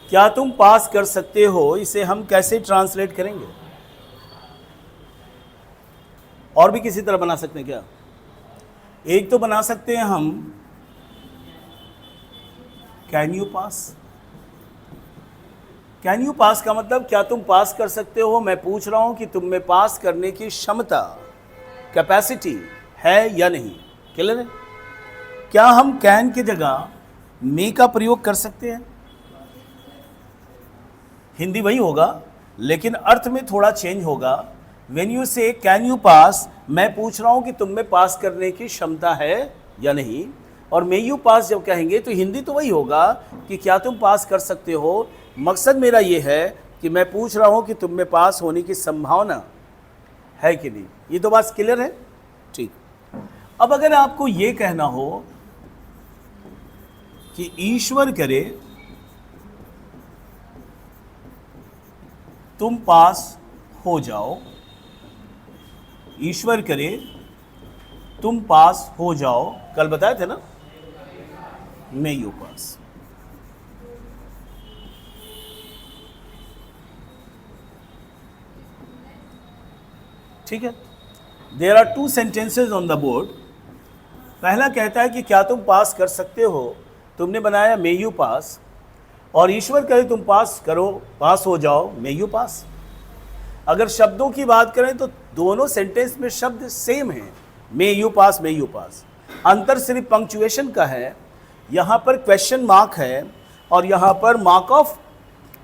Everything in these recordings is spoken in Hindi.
क्या तुम पास कर सकते हो, इसे हम कैसे ट्रांसलेट करेंगे? और भी किसी तरह बना सकते हैं क्या? एक तो बना सकते हैं हम can you pass. Can you pass का मतलब क्या तुम पास कर सकते हो, मैं पूछ रहा हूं कि तुम में पास करने की क्षमता, कैपेसिटी है या नहीं। क्लियर है? क्या हम कैन की जगह मे का प्रयोग कर सकते हैं? हिंदी वही होगा लेकिन अर्थ में थोड़ा चेंज होगा। वेन यू से कैन यू पास, मैं पूछ रहा हूं कि तुम में पास करने की क्षमता है या नहीं। और मे यू पास जब कहेंगे तो हिंदी तो वही होगा कि क्या तुम पास कर सकते हो। मकसद मेरा ये है कि मैं पूछ रहा हूं कि तुम में पास होने की संभावना है कि नहीं। ये तो बात क्लियर है? ठीक। अब अगर आपको ये कहना हो कि ईश्वर करे तुम पास हो जाओ, ईश्वर करे तुम पास हो जाओ, कल बताए थे ना, मे यू पास। ठीक है, there are two sentences on the board. पहला कहता है कि क्या तुम पास कर सकते हो, तुमने बनाया मे यू पास, और ईश्वर करे तुम पास करो, पास हो जाओ, मे यू पास। अगर शब्दों की बात करें तो दोनों सेंटेंस में शब्द सेम हैं, may you pass, may you pass. अंतर सिर्फ पंक्चुएशन का है। यहाँ पर क्वेश्चन मार्क है और यहाँ पर मार्क ऑफ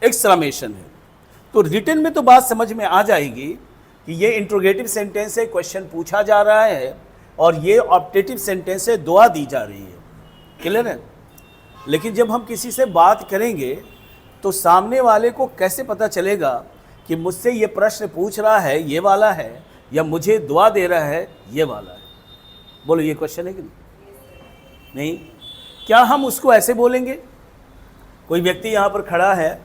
एक्सक्लेमेशन है। तो रिटन में तो बात समझ में आ जाएगी कि ये इंट्रोगेटिव सेंटेंस है, क्वेश्चन पूछा जा रहा है, और ये ऑप्टेटिव सेंटेंस है, दुआ दी जा रही है। क्लियर है? लेकिन जब हम किसी से बात करेंगे तो सामने वाले को कैसे पता चलेगा कि मुझसे ये प्रश्न पूछ रहा है ये वाला है, या मुझे दुआ दे रहा है ये वाला है? बोलो, ये क्वेश्चन है कि नहीं? क्या हम उसको ऐसे बोलेंगे? कोई व्यक्ति यहाँ पर खड़ा है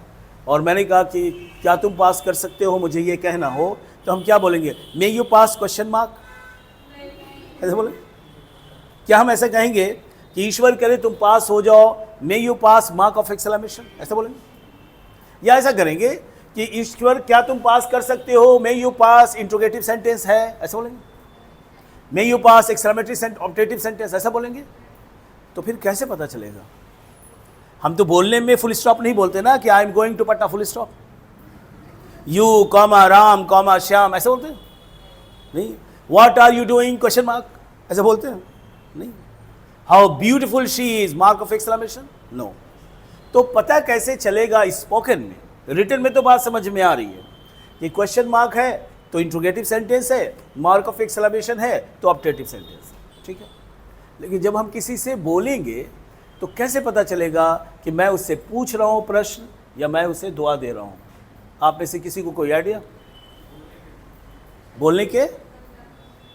और मैंने कहा कि क्या तुम पास कर सकते हो, मुझे ये कहना हो, तो हम क्या बोलेंगे? May you pass question mark, ऐसे बोले? क्या हम ऐसे कहेंगे कि ईश्वर करे तुम पास हो जाओ, may you pass mark of exclamation, ऐसे बोलेंगे? या ऐसा करेंगे कि ईश्वर क्या तुम पास कर सकते हो, may you pass interrogative sentence है, ऐसे बोलेंगे? May you pass exclamatory objective sentence, ऐसा बोलेंगे? तो फिर कैसे पता चलेगा? हम तो बोलने में फुल स्टॉप नहीं बोलते ना कि I am going to Patna, full stop. You comma Ram comma Shyam, ऐसे बोलते हैं? नहीं। What are you doing question mark, ऐसे बोलते हैं? नहीं। How beautiful she is mark of exclamation, no. तो पता कैसे चलेगा स्पोकन में? रिटन में तो बात समझ में आ रही है कि क्वेश्चन मार्क है तो इंट्रोगेटिव सेंटेंस है, मार्क ऑफ एक्सक्लेमेशन है तो ऑब्जेक्टिव सेंटेंस। ठीक है, लेकिन जब हम किसी से बोलेंगे तो कैसे पता चलेगा कि मैं उससे पूछ रहा हूँ प्रश्न या मैं उसे दुआ दे रहा हूँ? आप में से किसी को कोई आइडिया बोलने के?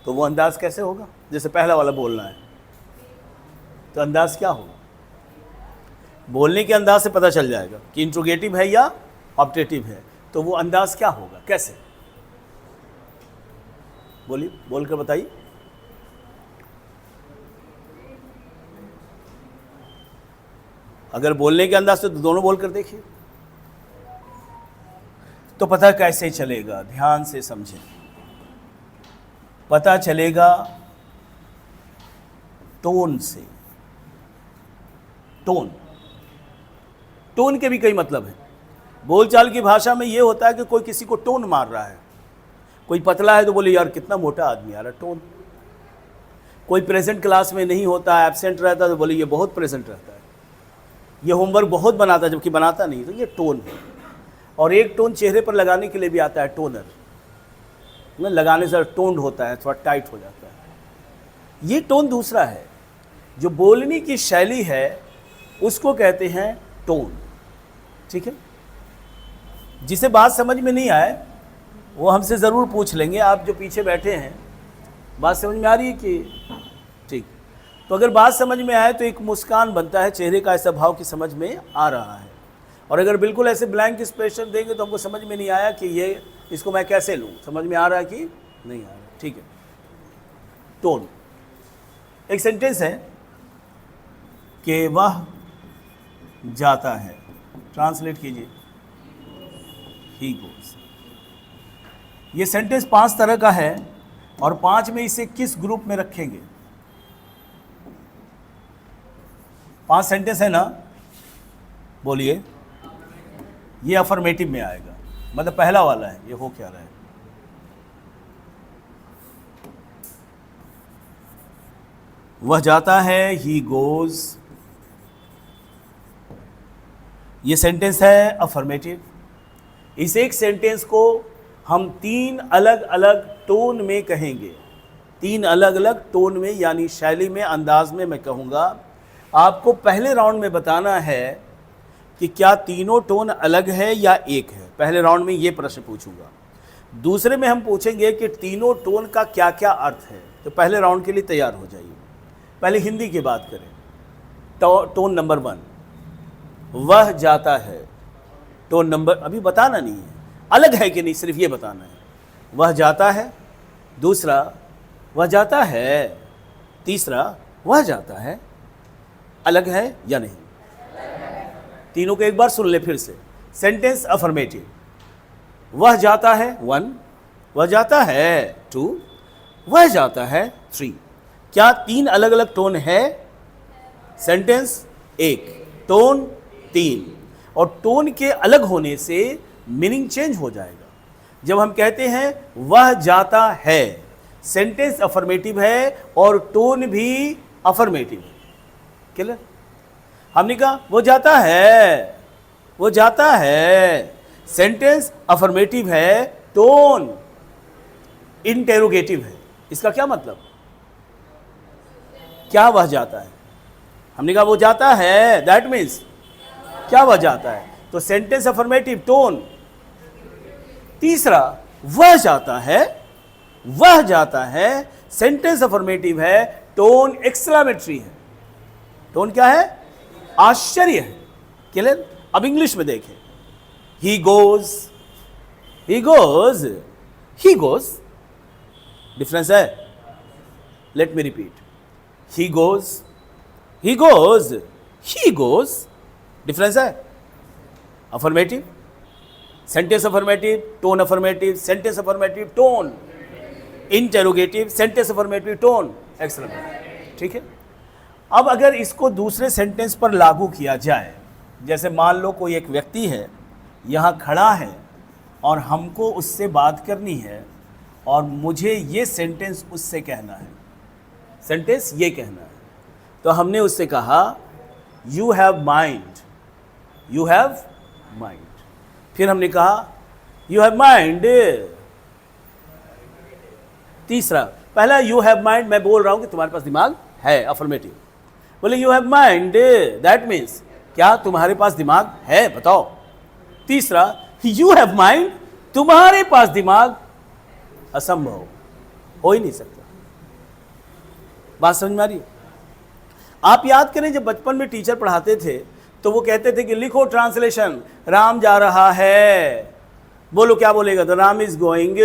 तो वो अंदाज कैसे होगा? जैसे पहला वाला बोलना है तो अंदाज क्या होगा? बोलने के अंदाज से पता चल जाएगा कि इंट्रोगेटिव है या ऑब्जेक्टिव है। तो वो अंदाज क्या होगा, कैसे? बोलिए, बोलकर बताइए। अगर बोलने के अंदाज से तो दोनों बोलकर देखिए, तो पता कैसे चलेगा? ध्यान से समझें। पता चलेगा टोन से। टोन, टोन के भी कई मतलब हैं। बोलचाल की भाषा में ये होता है कि कोई किसी को टोन मार रहा है। कोई पतला है तो बोले यार कितना मोटा आदमी आ रहा है, टोन। कोई प्रेजेंट क्लास में नहीं होता, एब्सेंट रहता है तो बोले ये बहुत प्रेजेंट रहता है, ये होमवर्क बहुत बनाता है जबकि बनाता नहीं, तो ये टोन है। और एक टोन चेहरे पर लगाने के लिए भी आता है, टोनर। लगाने से टोन्ड होता है, थोड़ा टाइट हो जाता है। ये टोन दूसरा है। जो बोलने की शैली है उसको कहते हैं टोन। ठीक है, जिसे बात समझ में नहीं आए वो हमसे ज़रूर पूछ लेंगे। आप जो पीछे बैठे हैं, बात समझ में आ रही है कि? ठीक। तो अगर बात समझ में आए तो एक मुस्कान बनता है, चेहरे का ऐसा भाव कि समझ में आ रहा है। और अगर बिल्कुल ऐसे ब्लैंक एक्सप्रेशन देंगे तो हमको समझ में नहीं आया कि ये इसको मैं कैसे लूँ, समझ में आ रहा है कि नहीं आ रहा। ठीक है, टोन। एक सेंटेंस है कि वह जाता है, ट्रांसलेट कीजिए, ही गोज। ये सेंटेंस 5 तरह का है और 5 में इसे किस ग्रुप में रखेंगे? 5 सेंटेंस है ना, बोलिए। ये अफर्मेटिव में आएगा, मतलब पहला वाला है। ये हो क्या रहा है? वह जाता है, ही गोज। ये सेंटेंस है अफर्मेटिव। इस एक सेंटेंस को हम 3 अलग अलग टोन में कहेंगे, 3 अलग अलग टोन में, यानी शैली में, अंदाज में मैं कहूँगा। आपको पहले राउंड में बताना है कि क्या तीनों टोन अलग है या एक है। पहले राउंड में ये प्रश्न पूछूंगा। दूसरे में हम पूछेंगे कि तीनों टोन का क्या क्या अर्थ है। तो पहले राउंड के लिए तैयार हो जाइए। पहले हिंदी की बात करें। टोन नंबर 1, वह जाता है। टोन नंबर, अभी बताना नहीं है अलग है कि नहीं, सिर्फ ये बताना है। वह जाता है। दूसरा, वह जाता है। तीसरा, वह जाता है। अलग है या नहीं? तीनों को एक बार सुन ले फिर से। Sentence affirmative. वह जाता है 1, वह जाता है 2, वह जाता है 3। क्या 3 अलग अलग टोन है? Sentence 1, tone 3। और टोन के अलग होने से मीनिंग चेंज हो जाएगा। जब हम कहते हैं वह जाता है, सेंटेंस अफर्मेटिव है और टोन भी अफर्मेटिव है। क्लियर? हमने कहा वो जाता है, वो जाता है, सेंटेंस अफर्मेटिव है, टोन इंटेरोगेटिव है। इसका क्या मतलब? क्या वह जाता है? हमने कहा वो जाता है, दैट मीन्स क्या वह जाता है? तो सेंटेंस अफर्मेटिव, टोन। तीसरा, वह जाता है, वह जाता है, सेंटेंस अफर्मेटिव है, टोन एक्सक्लेमेटरी है। टोन क्या है? आश्चर्य है। क्लियर? अब इंग्लिश में देखें। He goes, he goes, he goes. Difference है? Let me repeat. He goes, he goes, he goes. Difference है? Affirmative, sentence affirmative, tone affirmative, sentence affirmative, tone interrogative, sentence affirmative, tone exclamatory. ठीक है? अब अगर इसको दूसरे सेंटेंस पर लागू किया जाए, जैसे मान लो कोई एक व्यक्ति है, यहाँ खड़ा है और हमको उससे बात करनी है और मुझे ये सेंटेंस उससे कहना है। सेंटेंस ये कहना है, तो हमने उससे कहा you have mind, you have mind. फिर हमने कहा यू हैव माइंड। तीसरा, पहला यू हैव माइंड, मैं बोल रहा हूं कि तुम्हारे पास दिमाग है, अफर्मेटिव। बोले you have mind, that means क्या तुम्हारे पास दिमाग है, बताओ। तीसरा, यू हैव माइंड, तुम्हारे पास दिमाग, असंभव, हो ही नहीं सकता। बात समझ में आ रही है? आप याद करें जब बचपन में टीचर पढ़ाते थे तो वो कहते थे कि लिखो ट्रांसलेशन, राम जा रहा है। बोलो क्या बोलेगा? The Ram is going.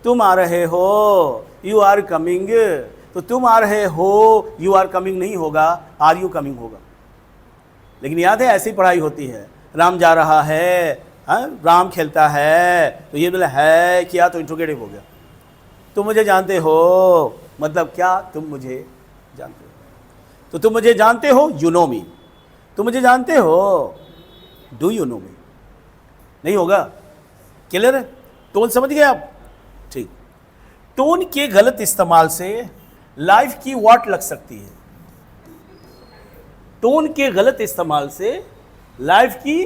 तुम आ रहे हो, यू आर कमिंग। तो तुम आ रहे हो, यू आर कमिंग नहीं होगा, आर यू कमिंग होगा। लेकिन याद है ऐसी पढ़ाई होती है, राम जा रहा है, राम खेलता है, तो ये बोले है किया तो इंट्रोगेटिव हो गया। तुम मुझे जानते हो, मतलब क्या? तुम मुझे जानते हो। तो तुम मुझे जानते हो, यू नो मी। तुम मुझे जानते हो, डू यू नो मी। नहीं होगा। क्लियर है? टोन समझ गए आप? ठीक। टोन के गलत इस्तेमाल से लाइफ की वाट लग सकती है। टोन के गलत इस्तेमाल से लाइफ की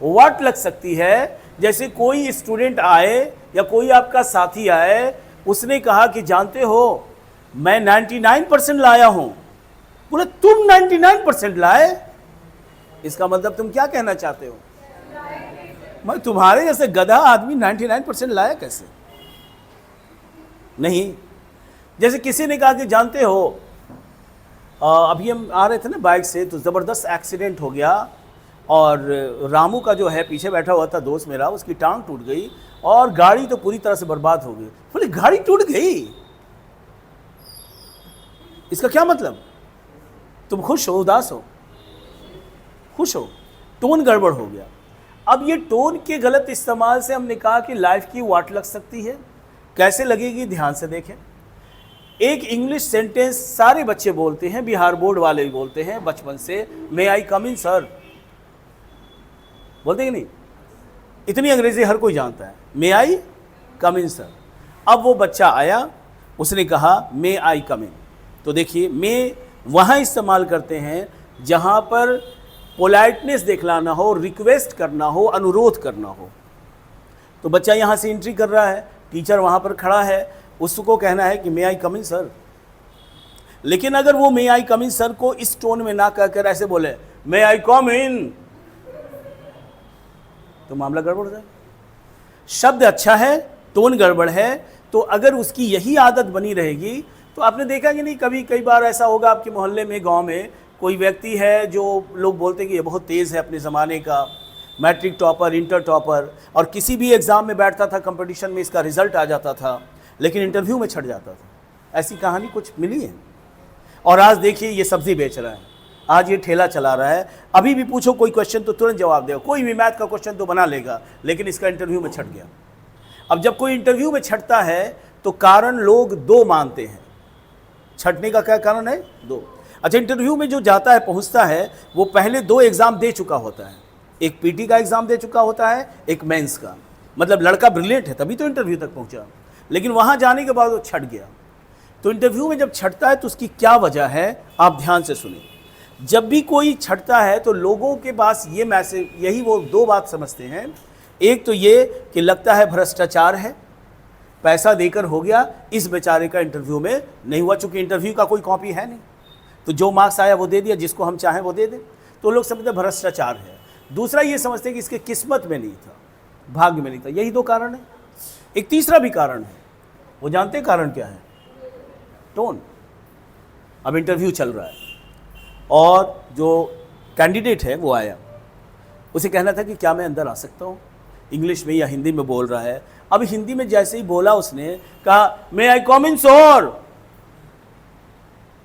वाट लग सकती है। जैसे कोई स्टूडेंट आए या कोई आपका साथी आए, उसने कहा कि जानते हो मैं 99% लाया हूं। बोले तुम 99% लाए? इसका मतलब तुम क्या कहना चाहते हो? मैं तुम्हारे जैसे गधा आदमी 99% लाया कैसे? नहीं। जैसे किसी ने कहा कि जानते हो अभी हम आ रहे थे ना बाइक से, तो ज़बरदस्त एक्सीडेंट हो गया और रामू का जो है पीछे बैठा हुआ था दोस्त मेरा, उसकी टांग टूट गई और गाड़ी तो पूरी तरह से बर्बाद हो गई। बोले गाड़ी टूट गई, इसका क्या मतलब? तुम खुश हो, उदास हो? खुश हो। टोन गड़बड़ हो गया। अब ये टोन के गलत इस्तेमाल से हमने कहा कि लाइफ की वाट लग सकती है। कैसे लगेगी, ध्यान से देखें। एक इंग्लिश सेंटेंस सारे बच्चे बोलते हैं, बिहार बोर्ड वाले भी बोलते हैं बचपन से, मे आई कम इन सर, बोलते हैं कि नहीं? इतनी अंग्रेजी हर कोई जानता है, मे आई कम इन सर। अब वो बच्चा आया, उसने कहा मे आई कम इन। तो देखिए, मे वहाँ इस्तेमाल करते हैं जहाँ पर पोलाइटनेस दिखलाना हो, रिक्वेस्ट करना हो, अनुरोध करना हो। तो बच्चा यहाँ से एंट्री कर रहा है, टीचर वहाँ पर खड़ा है, उसको कहना है कि मे आई कम इन सर। लेकिन अगर वो मे आई कम इन सर को इस टोन में ना कहकर ऐसे बोले मे आई कम इन, तो मामला गड़बड़ हो जाए। शब्द अच्छा है, टोन गड़बड़ है। तो अगर उसकी यही आदत बनी रहेगी तो आपने देखा कि नहीं, कई बार ऐसा होगा आपके मोहल्ले में, गांव में कोई व्यक्ति है जो लोग बोलते हैं कि ये बहुत तेज़ है अपने ज़माने का, मैट्रिक टॉपर, इंटर टॉपर, और किसी भी एग्ज़ाम में बैठता था, कंपटीशन में इसका रिजल्ट आ जाता था, लेकिन इंटरव्यू में छट जाता था। ऐसी कहानी कुछ मिली है। और आज देखिए ये सब्ज़ी बेच रहा है, आज ये ठेला चला रहा है, अभी भी पूछो कोई क्वेश्चन तो तुरंत जवाब देगा, कोई भी मैथ का क्वेश्चन तो बना लेगा, लेकिन इसका इंटरव्यू में छट गया। अब जब कोई इंटरव्यू में छटता है तो कारण लोग दो मानते हैं। छटने का क्या कारण है? दो। अच्छा, इंटरव्यू में जो जाता है, पहुंचता है, वो पहले दो एग्ज़ाम दे चुका होता है, एक पीटी का एग्ज़ाम दे चुका होता है, एक मेंस का। मतलब लड़का ब्रिलियंट है तभी तो इंटरव्यू तक पहुंचा, लेकिन वहाँ जाने के बाद वो छट गया। तो इंटरव्यू में जब छटता है तो उसकी क्या वजह है, आप ध्यान से सुनिए। जब भी कोई छटता है तो लोगों के पास ये मैसेज, यही वो दो बात समझते हैं। एक तो ये कि लगता है भ्रष्टाचार है, पैसा देकर हो गया, इस बेचारे का इंटरव्यू में नहीं हुआ, चूंकि इंटरव्यू का कोई कॉपी है नहीं, तो जो मार्क्स आया वो दे दिया, जिसको हम चाहें वो दे दें, तो लोग समझते भ्रष्टाचार है। दूसरा ये समझते हैं कि इसके किस्मत में नहीं था, भाग्य में नहीं था। यही दो कारण है। एक तीसरा भी कारण है, वो जानते हैं कारण क्या है? टोन। अब इंटरव्यू चल रहा है और जो कैंडिडेट है वो आया, उसे कहना था कि क्या मैं अंदर आ सकता हूँ, इंग्लिश में या हिंदी में बोल रहा है। अब हिंदी में जैसे ही बोला उसने कहा मे आई कम इन सर,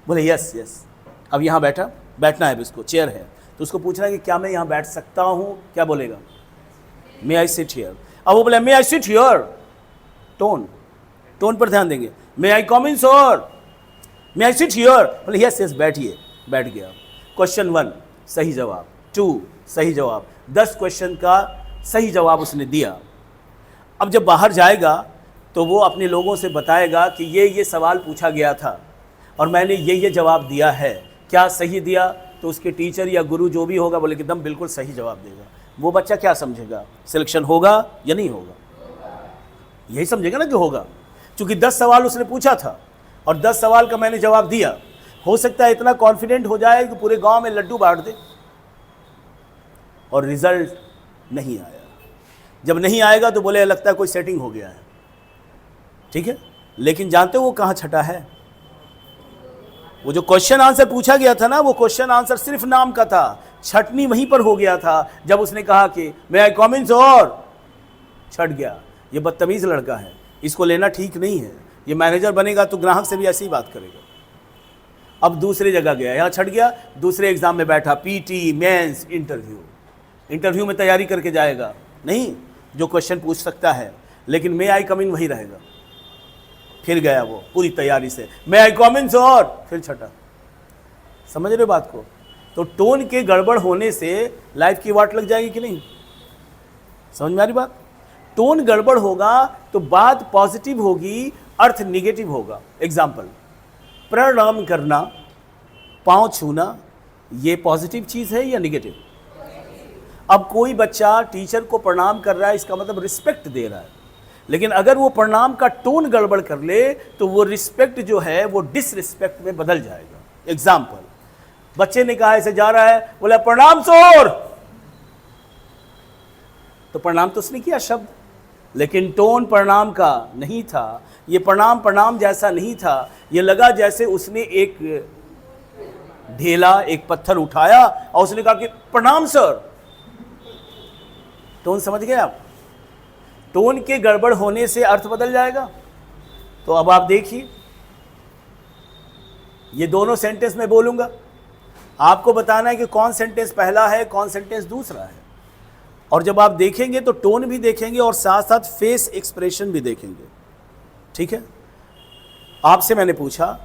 बोले यस यस। अब यहाँ बैठना है इसको, चेयर है, तो उसको पूछना है कि क्या मैं यहाँ बैठ सकता हूँ, क्या बोलेगा? May I sit here. अब वो बोले may I sit here, tone पर ध्यान देंगे। May I come in sir, may I sit here, बोले यस यस, बैठिए, बैठ गया। क्वेश्चन 1 सही जवाब, 2 सही जवाब, 10 क्वेश्चन का सही जवाब उसने दिया। अब जब बाहर जाएगा तो वो अपने लोगों से बताएगा कि ये सवाल पूछा गया था और मैंने ये जवाब दिया है, क्या सही दिया? तो उसके टीचर या गुरु जो भी होगा बोले कि एकदम बिल्कुल सही जवाब देगा। वो बच्चा क्या समझेगा, सिलेक्शन होगा या नहीं होगा? यही समझेगा ना कि होगा, क्योंकि 10 सवाल उसने पूछा था और 10 सवाल का मैंने जवाब दिया। हो सकता है इतना कॉन्फिडेंट हो जाए कि पूरे गांव में लड्डू बांट दे, और रिजल्ट नहीं आया। जब नहीं आएगा तो बोले लगता है कोई सेटिंग हो गया है, ठीक है। लेकिन जानते हो वो कहाँ छटा है? वो जो क्वेश्चन आंसर पूछा गया था ना, वो क्वेश्चन आंसर सिर्फ नाम का था, छटनी वहीं पर हो गया था जब उसने कहा कि मैं आई कमेंट्स, और छट गया। ये बदतमीज लड़का है, इसको लेना ठीक नहीं है। ये मैनेजर बनेगा तो ग्राहक से भी ऐसी ही बात करेगा। अब दूसरी जगह गया, यहाँ छट गया, दूसरे एग्जाम में बैठा, पीटी, मेंस, इंटरव्यू में तैयारी करके जाएगा नहीं, जो क्वेश्चन पूछ सकता है, लेकिन मे आई कम इन वही रहेगा। फिर गया वो पूरी तैयारी से, मे आई कम इन और फिर छटा। समझ रहे बात को? तो टोन के गड़बड़ होने से लाइफ की वाट लग जाएगी कि नहीं? समझ में आ रही बात? टोन गड़बड़ होगा तो बात पॉजिटिव होगी, अर्थ निगेटिव होगा। एग्जाम्पल, प्रणाम करना, पांव छूना, ये पॉजिटिव चीज है या निगेटिव? अब कोई बच्चा टीचर को प्रणाम कर रहा है, इसका मतलब रिस्पेक्ट दे रहा है, लेकिन अगर वो प्रणाम का टोन गड़बड़ कर ले तो वो रिस्पेक्ट जो है वो डिसरिस्पेक्ट में बदल जाएगा। एग्जाम्पल, बच्चे ने कहा ऐसे जा रहा है, बोला प्रणाम सर, तो प्रणाम तो उसने किया शब्द, लेकिन टोन प्रणाम का नहीं था। ये प्रणाम जैसा नहीं था, ये लगा जैसे उसने एक ढेला, एक पत्थर उठाया और उसने कहा कि प्रणाम सर। टोन समझ गए आप? टोन के गड़बड़ होने से अर्थ बदल जाएगा। तो अब आप देखिए, ये दोनों सेंटेंस में बोलूंगा, आपको बताना है कि कौन सेंटेंस पहला है, कौन सेंटेंस दूसरा है। और जब आप देखेंगे तो टोन भी देखेंगे और साथ साथ फेस एक्सप्रेशन भी देखेंगे। ठीक है, आपसे मैंने पूछा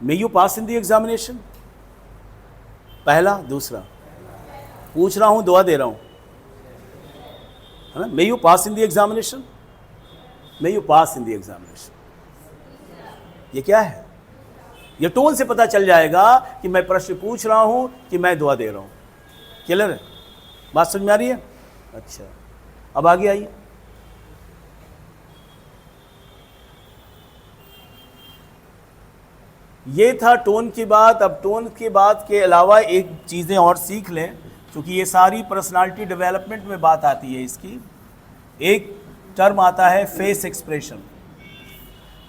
may you pass in the examination, पहला दूसरा, पूछ रहा हूं दुआ दे रहा हूं, है ना। May you pass in the examination, may you pass in the examination, ये क्या है? ये टोन से पता चल जाएगा कि मैं प्रश्न पूछ रहा हूं कि मैं दुआ दे रहा हूं। क्लियर है? बात समझ में आ रही है? अच्छा, अब आगे आइए। ये था टोन की बात। अब टोन की बात के अलावा एक चीज़ें और सीख लें, क्योंकि ये सारी पर्सनालिटी डेवलपमेंट में बात आती है इसकी। एक टर्म आता है फेस एक्सप्रेशन।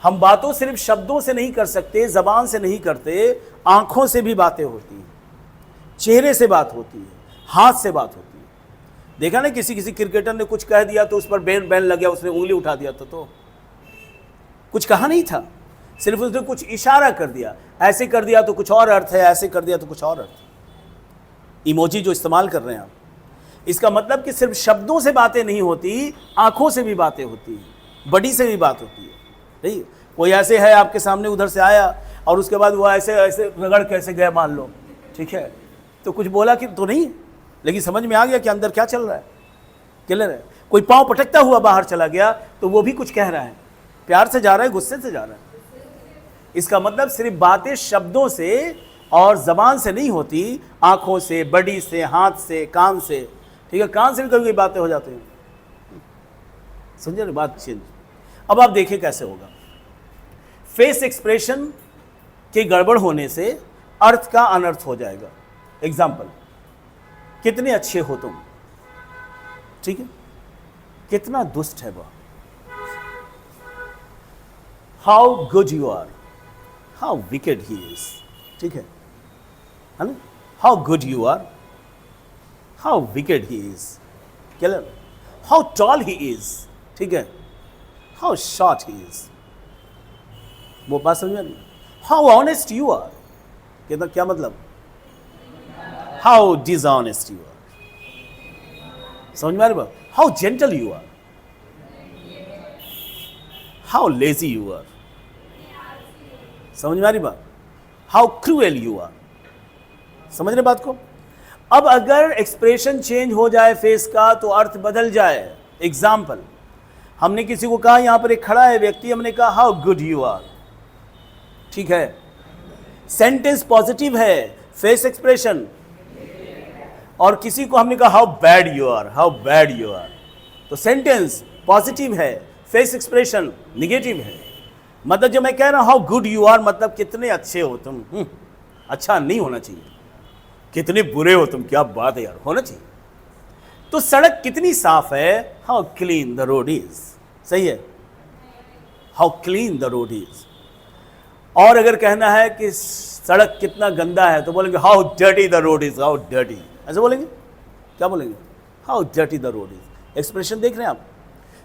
हम बातों सिर्फ शब्दों से नहीं कर सकते, ज़बान से नहीं करते, आंखों से भी बातें होती हैं, चेहरे से बात होती है, हाथ से बात होती है। देखा ना, किसी क्रिकेटर ने कुछ कह दिया तो उस पर बैन लग गया, उसने उंगली उठा दिया तो कुछ कहा नहीं था, सिर्फ उसने कुछ इशारा कर दिया, ऐसे कर दिया तो कुछ और अर्थ है, ऐसे कर दिया तो कुछ और अर्थ है। इमोजी जो इस्तेमाल कर रहे हैं आप, इसका मतलब कि सिर्फ शब्दों से बातें नहीं होती, आंखों से भी बातें होती हैं, बॉडी से भी बात होती है। नहीं, कोई ऐसे है आपके सामने उधर से आया और उसके बाद वो ऐसे ऐसे रगड़ कैसे गया मान लो, ठीक है, तो कुछ बोला कि तो नहीं, लेकिन समझ में आ गया कि अंदर क्या चल रहा है। क्लियर है? कोई पाँव पटकता हुआ बाहर चला गया तो वो भी कुछ कह रहा है, प्यार से जा रहा है, गुस्से से जा रहा है। इसका मतलब सिर्फ बातें शब्दों से और जबान से नहीं होती, आंखों से, बॉडी से, हाथ से, कान से। ठीक है, कान से भी कभी कभी बातें हो जाती हैं। समझे ना बात? चेंज। अब आप देखिए कैसे होगा। फेस एक्सप्रेशन के गड़बड़ होने से अर्थ का अनर्थ हो जाएगा। एग्जाम्पल, कितने अच्छे हो तुम, ठीक है, कितना दुष्ट है वह, how good you are, how wicked he is, ठीक है ना, how good you are, how wicked he is, clear, how tall he is, ठीक है, हाउ शॉर्ट ही इज। वो बात समझ में? हाउ ऑनेस्ट यू आर, कहना क्या मतलब, हाउ डिसऑनेस्ट यू आर। समझ में आ रही बात? How gentle you are, how lazy you are. समझ में आ रही बात? How cruel you are. समझ रहे बात को? अब अगर एक्सप्रेशन चेंज हो जाए फेस का तो अर्थ बदल जाए। एग्जाम्पल, हमने किसी को कहा, यहां पर एक खड़ा है व्यक्ति, हमने कहा हाउ गुड यू आर, ठीक है, सेंटेंस पॉजिटिव है, फेस एक्सप्रेशन, और किसी को हमने कहा how bad you are, how bad you are, तो सेंटेंस पॉजिटिव है, फेस एक्सप्रेशन निगेटिव है। मतलब जब मैं कह रहा हूं हाउ गुड यू आर, मतलब कितने अच्छे हो तुम, अच्छा नहीं होना चाहिए, कितने बुरे हो तुम, क्या बात है यार, होना चाहिए। तो सड़क कितनी साफ है, how clean the road is, सही है, how clean the road is. और अगर कहना है कि सड़क कितना गंदा है तो बोलेंगे how dirty the road is, how dirty, ऐसे बोलेंगे, क्या बोलेंगे, how dirty the road is. Expression देख रहे हैं आप?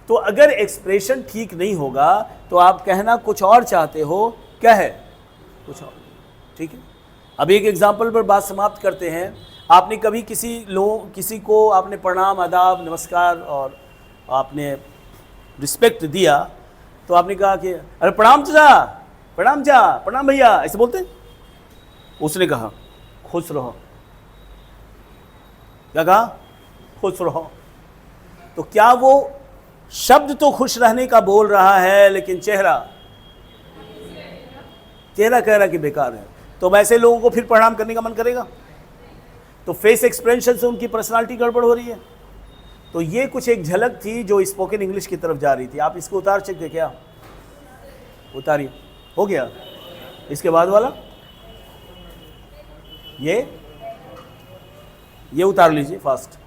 तो अगर एक्सप्रेशन ठीक नहीं होगा तो आप कहना कुछ और चाहते हो, क्या है, कुछ और, ठीक है। अब एक एग्जाम्पल पर बात समाप्त करते हैं। आपने कभी किसी को आपने प्रणाम, आदाब, नमस्कार और आपने रिस्पेक्ट दिया, तो आपने कहा कि अरे प्रणाम चाचा, प्रणाम चा, प्रणाम भैया, ऐसे बोलते हैं? उसने कहा खुश रहो, क्या कहा, खुश रहो। तो क्या वो शब्द तो खुश रहने का बोल रहा है, लेकिन चेहरा कह रहा कि बेकार है, तो वैसे लोगों को फिर प्रणाम करने का मन करेगा? तो फेस एक्सप्रेशन से उनकी पर्सनालिटी गड़बड़ हो रही है। तो ये कुछ एक झलक थी जो स्पोकन इंग्लिश की तरफ जा रही थी। आप इसको उतार सकते क्या? उतारिए, हो गया। इसके बाद वाला ये उतार लीजिए फास्ट।